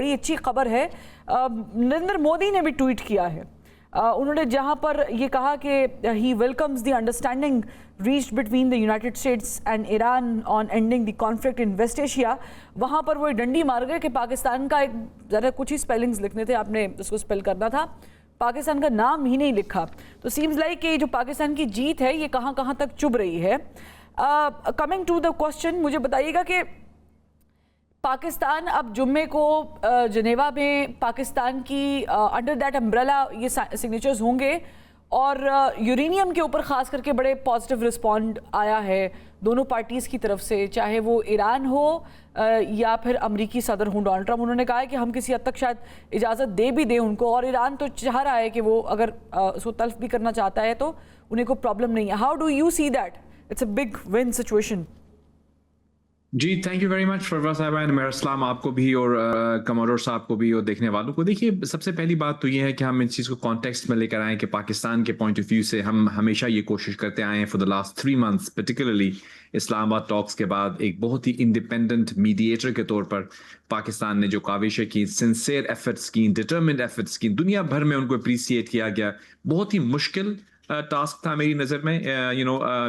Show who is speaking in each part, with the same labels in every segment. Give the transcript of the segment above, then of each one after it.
Speaker 1: बड़ी अच्छी खबर है, नरेंद्र मोदी ने भी ट्वीट किया है। उन्होंने जहां पर ये कहा कि he welcomes the understanding reached between the United States and Iran on ending the conflict in West Asia, वहां पर वो डंडी मार गए कि पाकिस्तान का एक ज़रा कुछ ही स्पेलिंग्स लिखने थे, आपने उसको स्पेल करना था, पाकिस्तान का नाम ही नहीं लिखा। तो सीम्स लाइक कि जो पाकिस्तान की जीत है ये कहाँ कहाँ तक चुभ रही है। कमिंग टू द क्वेश्चन, मुझे बताइएगा कि पाकिस्तान अब जुम्मे को जनेवा में पाकिस्तान की अंडर दैट अम्ब्रेला ये सिग्नेचर्स होंगे और यूरेनियम के ऊपर ख़ास करके बड़े पॉजिटिव रिस्पॉन्ड आया है दोनों पार्टीज़ की तरफ से, चाहे वो ईरान हो या फिर अमरीकी सदर हों डोनाल्ड ट्रम्प। उन्होंने कहा है कि हम किसी हद तक शायद इजाज़त दे भी दें उनको, और ईरान तो चाह रहा है कि वो अगर उसको तल्फ भी करना चाहता है तो उन्हें कोई प्रॉब्लम नहीं है। How do you see that? It's a big win situation.
Speaker 2: जी thank you very much Farwa साहब, एंड मेरा सलाम आपको भी और कमरोर साहब को भी और देखने वालों को। देखिए, सबसे पहली बात तो ये है कि हम इस चीज़ को कॉन्टेक्स्ट में लेकर आएँ कि पाकिस्तान के पॉइंट ऑफ व्यू से हम हमेशा ये कोशिश करते आए हैं for the last 3 months, particularly Islamabad talks के बाद एक बहुत ही इंडिपेंडेंट मीडिएटर के तौर पर पाकिस्तान ने जो काविशें की, सिंसियर एफर्ट्स की, डिटर्मिन्ड एफर्ट्स की, दुनिया भर में उनको अप्रिसिएट किया गया। बहुत ही मुश्किल टास्क था मेरी नज़र में।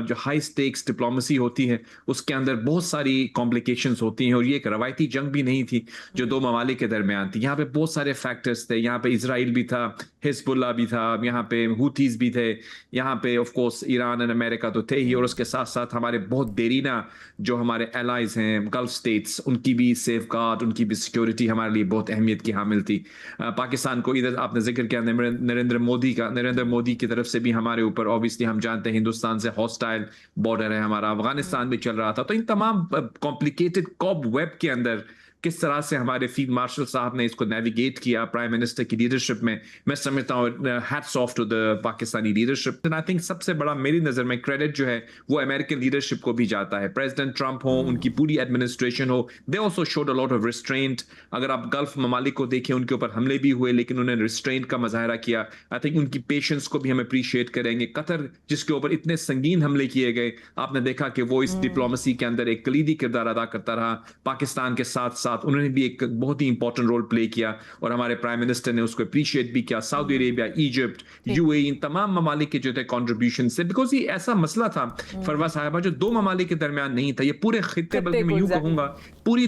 Speaker 2: जो हाई स्टेक्स डिप्लोमेसी होती है उसके अंदर बहुत सारी कॉम्प्लिकेशंस होती हैं, और ये एक रवायती जंग भी नहीं थी जो दो ममालिक के दरमियान थी। यहाँ पे बहुत सारे फैक्टर्स थे, यहाँ पे इसराइल भी था, हिजबुल्ला भी था, यहाँ पे हुथीज भी थे, यहाँ पे of course Iran and America तो थे ही, और उसके साथ साथ हमारे बहुत देरीना जो हमारे एलाइज हैं गल्फ स्टेट्स, उनकी भी सेफ गार्ड, उनकी भी सिक्योरिटी हमारे लिए बहुत अहमियत की हामिल थी। पाकिस्तान को इधर आपने जिक्र किया नरेंद्र मोदी की तरफ से भी हमारे ऊपर, ऑब्वियसली हम जानते हैं हिंदुस्तान से हॉस्टाइल बॉर्डर है हमारा, अफगानिस्तान भी चल रहा था। तो इन तमाम कॉम्प्लिकेटेड कॉब वेब के अंदर किस तरह से हमारे फील्ड मार्शल साहब ने इसको नेविगेट किया प्राइम मिनिस्टर की लीडरशिप में, मैं समझता हूँ hats off to the Pakistani leadership. And I think सबसे बड़ा मेरी नज़र में क्रेडिट जो है वो अमेरिकन लीडरशिप को भी जाता है। प्रेसिडेंट ट्रंप हो, उनकी पूरी एडमिनिस्ट्रेशन हो, they also showed a lot of restraint. अगर आप गल्फ ममालिक को देखें, उनके ऊपर हमले भी हुए लेकिन उन्होंने रिस्ट्रेंट का मुजाहरा किया। आई थिंक उनकी पेशेंस को भी हम अप्रिशिएट करेंगे। कतर जिसके ऊपर इतने संगीन हमले किए गए, आपने देखा कि वो इस डिप्लोमेसी के अंदर एक कलीदी किरदार अदा करता रहा। पाकिस्तान के साथ साथ उन्होंने भी एक बहुत ही इंपॉर्टेंट रोल प्ले किया, और हमारे प्राइम मिनिस्टर ने उसको अप्रिशिएट भी किया। सऊदी अरेबिया, इजिप्ट, यूएई, इन तमाम ममालिक के जो थे कंट्रीब्यूशन से, बिकॉज ये ऐसा मसला था फरवा साहिबा जो दो ममालिक के दरमियान नहीं था, ये पूरे खित्ते, बल्कि मैं यूं कहूंगा पूरी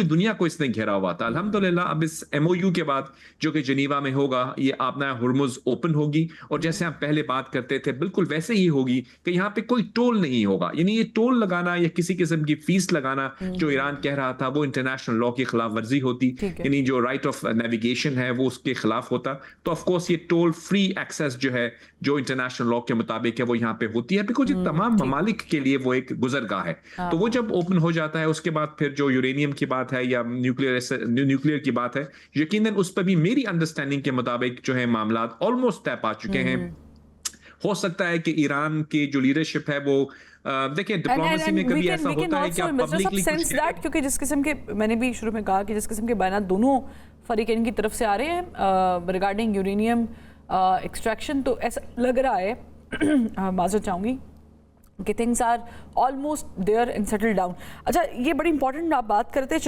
Speaker 2: दुनिया को इसने घेरा हुआ था। अल्हम्दुलिल्लाह अब इस एमओयू के बाद जो कि जनीवा में होगा, ये आपना हुर्मुज ओपन होगी, और जैसे आप पहले बात करते थे बिल्कुल वैसे ही होगी कि यहाँ पे कोई टोल नहीं होगा। यानी ये टोल लगाना या किसी किस्म की फीस लगाना जो ईरान कह रहा था, वो इंटरनेशनल लॉ की खिलाफ वर्जी होती, यानी जो राइट ऑफ नेविगेशन है वो उसके खिलाफ होता। तो ऑफ कोर्स ये टोल फ्री एक्सेस जो है, जो इंटरनेशनल लॉ के मुताबिक है, वो यहाँ पे होती है, बिकॉज ये तमाम ममालिक के लिए वो एक गुजरगाह है। तो वो जब ओपन हो जाता है, उसके बाद फिर जो यूरेनियम की बात है या न्यूक्लियर की बात है, यकीनन उस पर भी मेरी अंडरस्टैंडिंग के मुताबिक जो है मामला ऑलमोस्ट तय पा चुके हैं। हो सकता है कि ईरान की जो लीडरशिप है वो देखिए, डिप्लोमेसी में कभी ऐसा होता है कि आप पब्लिकली कुछ दैट,
Speaker 1: क्योंकि जिस किस्म के, मैंने भी शुरू में कहा कि जिस किस्म के बयान दोनों फरीकैन की तरफ से आ रहे हैं रिगार्डिंग यूरेनियम एक्सट्रैक्शन, तो ऐसा लग रहा है माजरत चाहूँगी कि things are almost there and settle down. अच्छा, ये बड़ी इंपॉर्टेंट आप बात करते हैं।